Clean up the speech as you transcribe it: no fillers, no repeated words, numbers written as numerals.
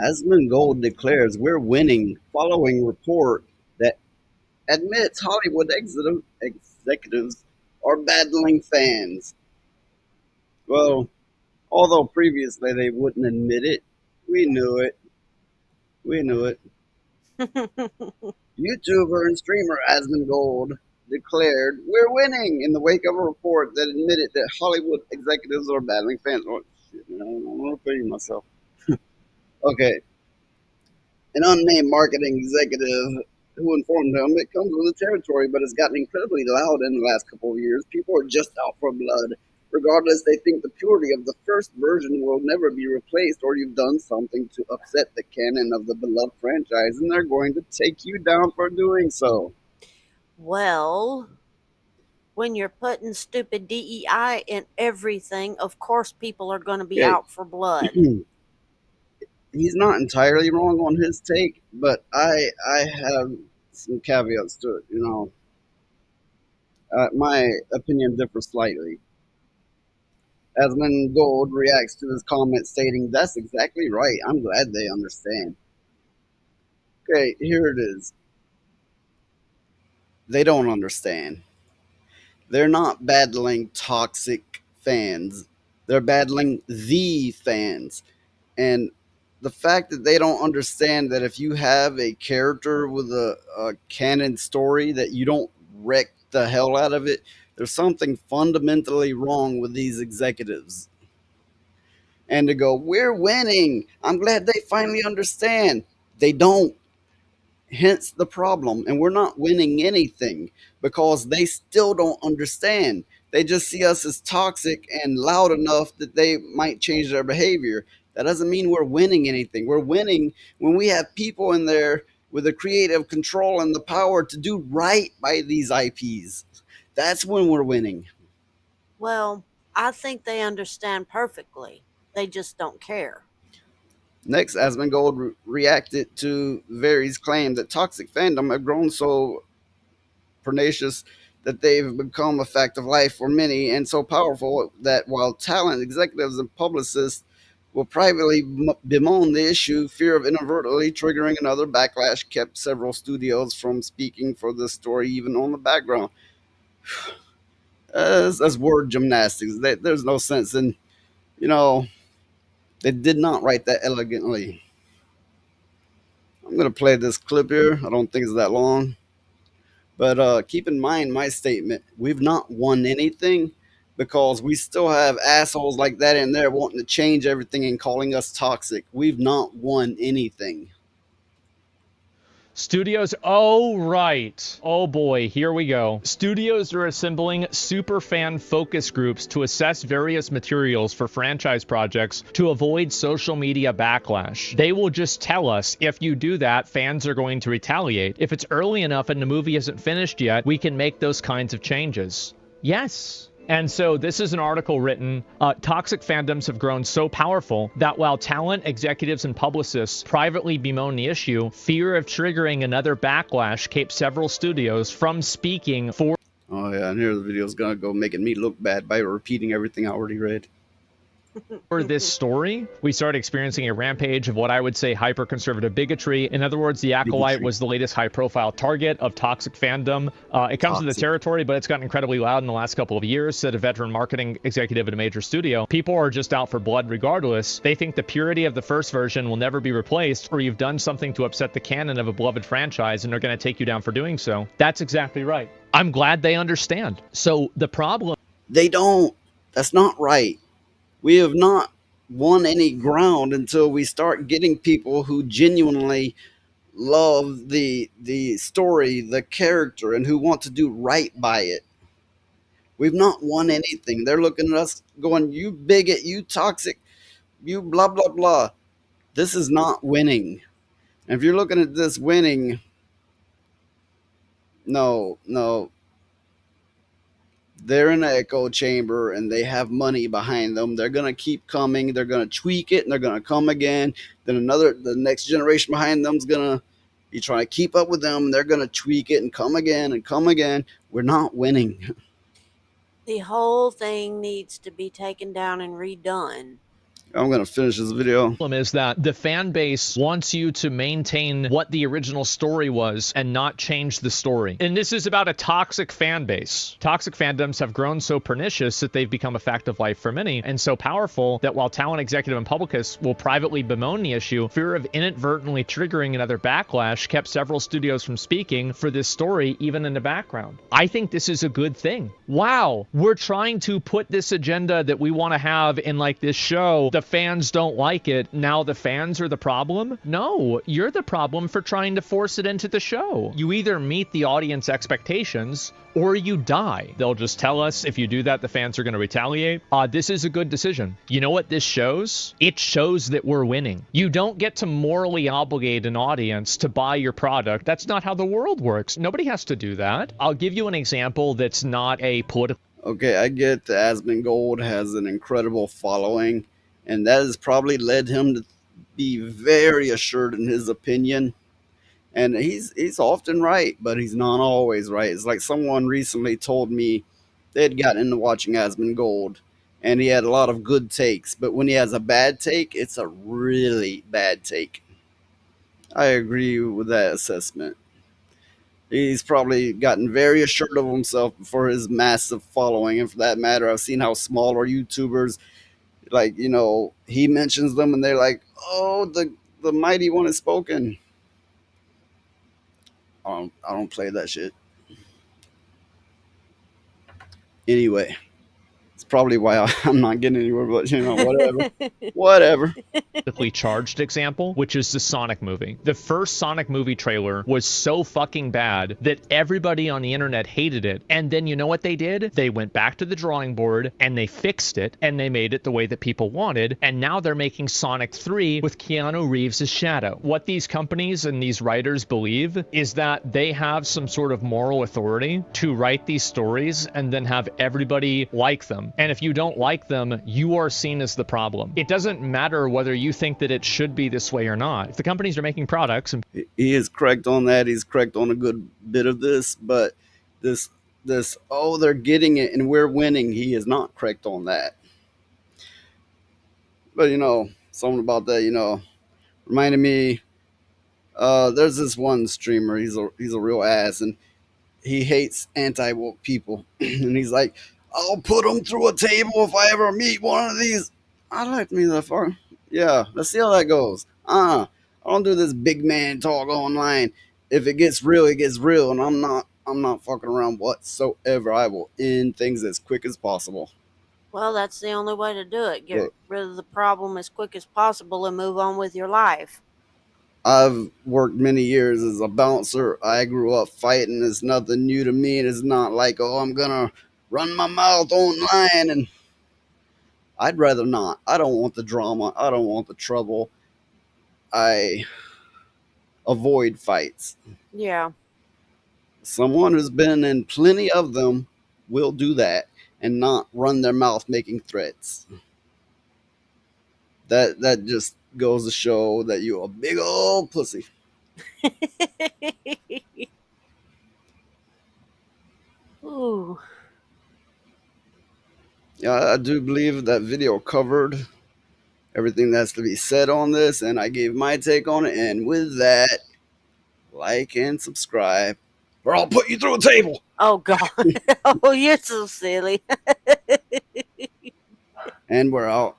Asmongold declares we're winning following report that admits Hollywood executives are battling fans. Well, although previously they wouldn't admit it, we knew it. We knew it. YouTuber and streamer Asmongold declared we're winning in the wake of a report that admitted that Hollywood executives are battling fans. Oh, shit, man, I'm repeating myself. Okay, an unnamed marketing executive who informed him it comes with the territory, but it's gotten incredibly loud in the last couple of years. People are just out for blood. Regardless, they think the purity of the first version will never be replaced, or you've done something to upset the canon of the beloved franchise, and they're going to take you down for doing so. Well, when you're putting stupid DEI in everything, of course people are going to be Okay, out for blood. he's not entirely wrong on his take, but I have some caveats to it. My opinion differs slightly. Asmund Gold reacts to his comment, stating, "That's exactly right. I'm glad they understand." Okay, here it is. They don't understand. They're not battling toxic fans. They're battling the fans. And the fact that they don't understand that if you have a character with a canon story that you don't wreck the hell out of it, there's something fundamentally wrong with these executives. And to go, we're winning. I'm glad they finally understand. They don't. Hence the problem. And we're not winning anything because they still don't understand. They just see us as toxic and loud enough that they might change their behavior. That doesn't mean we're winning anything. We're winning when we have people in there with the creative control and the power to do right by these IPs. That's when we're winning. Well, I think they understand perfectly. They just don't care. Next, Asmongold reacted to Vary's claim that toxic fandom have grown so pernicious that they've become a fact of life for many and so powerful that while talent executives and publicists will privately bemoan the issue, fear of inadvertently triggering another backlash kept several studios from speaking for the story, even on the background. That's word gymnastics. There's no sense in, you know, they did not write that elegantly. I'm going to play this clip here. I don't think it's that long. But keep in mind my statement. We've not won anything because we still have assholes like that in there wanting to change everything and calling us toxic. We've not won anything. Studios, oh, right. Oh boy, here we go. Studios are assembling super fan focus groups to assess various materials for franchise projects to avoid social media backlash. They will just tell us if you do that, fans are going to retaliate. If it's early enough and the movie isn't finished yet, we can make those kinds of changes. Yes. And so this is an article written, toxic fandoms have grown so powerful that while talent, executives, and publicists privately bemoan the issue, fear of triggering another backlash keeps several studios from speaking Oh yeah, and here the video's gonna go making me look bad by repeating everything I already read. for this story. We started experiencing a rampage of what I would say hyper-conservative bigotry. In other words, the Acolyte Bigotry, was the latest high-profile target of toxic fandom. It comes with the toxic. territory, but it's gotten incredibly loud in the last couple of years, said a veteran marketing executive at a major studio. People are just out for blood regardless. They think the purity of the first version will never be replaced, or you've done something to upset the canon of a beloved franchise, and they're going to take you down for doing so. That's exactly right. I'm glad they understand. So the problem They don't. That's not right. We have not won any ground until we start getting people who genuinely love the story, the character, and who want to do right by it. We've not won anything. They're looking at us going, "You bigot, you toxic, you blah blah blah." This is not winning. And if you're looking at this winning, no, no, they're in an echo chamber and they have money behind them. They're gonna keep coming. They're gonna tweak it and they're gonna come again. Then the next generation behind them's gonna be trying to keep up with them. They're gonna tweak it and come again and come again. We're not winning. The whole thing needs to be taken down and redone. I'm gonna finish this video. Is that the fan base wants you to maintain what the original story was and not change the story. And this is about a toxic fan base. Toxic fandoms have grown so pernicious that they've become a fact of life for many, and so powerful that while talent executive and publicists will privately bemoan the issue, fear of inadvertently triggering another backlash kept several studios from speaking for this story even in the background. I think this is a good thing. Wow, we're trying to put this agenda that we want to have in like this show. The fans don't like it. Now the fans are the problem? No, you're the problem for trying to force it into the show. You either meet the audience expectations or you die. They'll just tell us if you do that, the fans are going to retaliate. This is a good decision. You know what this shows? It shows that we're winning. You don't get to morally obligate an audience to buy your product. That's not how the world works. Nobody has to do that. I'll give you an example that's not a political. Okay, I get that Asmongold has an incredible following, and that has probably led him to be very assured in his opinion. And he's often right, but he's not always right. It's like someone recently told me they had gotten into watching Asmongold, and he had a lot of good takes, but when he has a bad take, it's a really bad take. I agree with that assessment. He's probably gotten very assured of himself for his massive following, and for that matter, I've seen how smaller YouTubers, like, he mentions them and they're like, "Oh, the mighty one has spoken." I don't play that shit anyway. It's probably why I'm not getting anywhere, but whatever, whatever. Politically charged example, which is the Sonic movie. The first Sonic movie trailer was so fucking bad that everybody on the internet hated it. And then you know what they did? They went back to the drawing board and they fixed it and they made it the way that people wanted. And now they're making Sonic 3 with Keanu Reeves' Shadow. What these companies and these writers believe is that they have some sort of moral authority to write these stories and then have everybody like them. And if you don't like them, you are seen as the problem. It doesn't matter whether you think that it should be this way or not. If the companies are making products and He is correct on that. He's correct on a good bit of this, but this oh, they're getting it and we're winning. He is not correct on that. But something about that, reminded me. There's this one streamer. He's a real ass, and he hates anti woke people, and he's like, "I'll put them through a table if I ever meet one of these." I'd like to meet that far. Yeah, let's see how that goes. I don't do this big man talk online. If it gets real, it gets real, and I'm not fucking around whatsoever. I will end things as quick as possible. Well, that's the only way to do it. Get Look, rid of the problem as quick as possible and move on with your life. I've worked many years as a bouncer. I grew up fighting. It's nothing new to me. It's not like, oh, I'm gonna run my mouth online, and I'd rather not. I don't want the drama. I don't want the trouble. I avoid fights. Yeah. Someone who's been in plenty of them will do that and not run their mouth making threats. That just goes to show that you're a big old pussy. Ooh. Yeah, I do believe that video covered everything that's to be said on this, and I gave my take on it. And with that, like and subscribe, or I'll put you through a table. Oh, God. Oh, you're so silly. And we're out.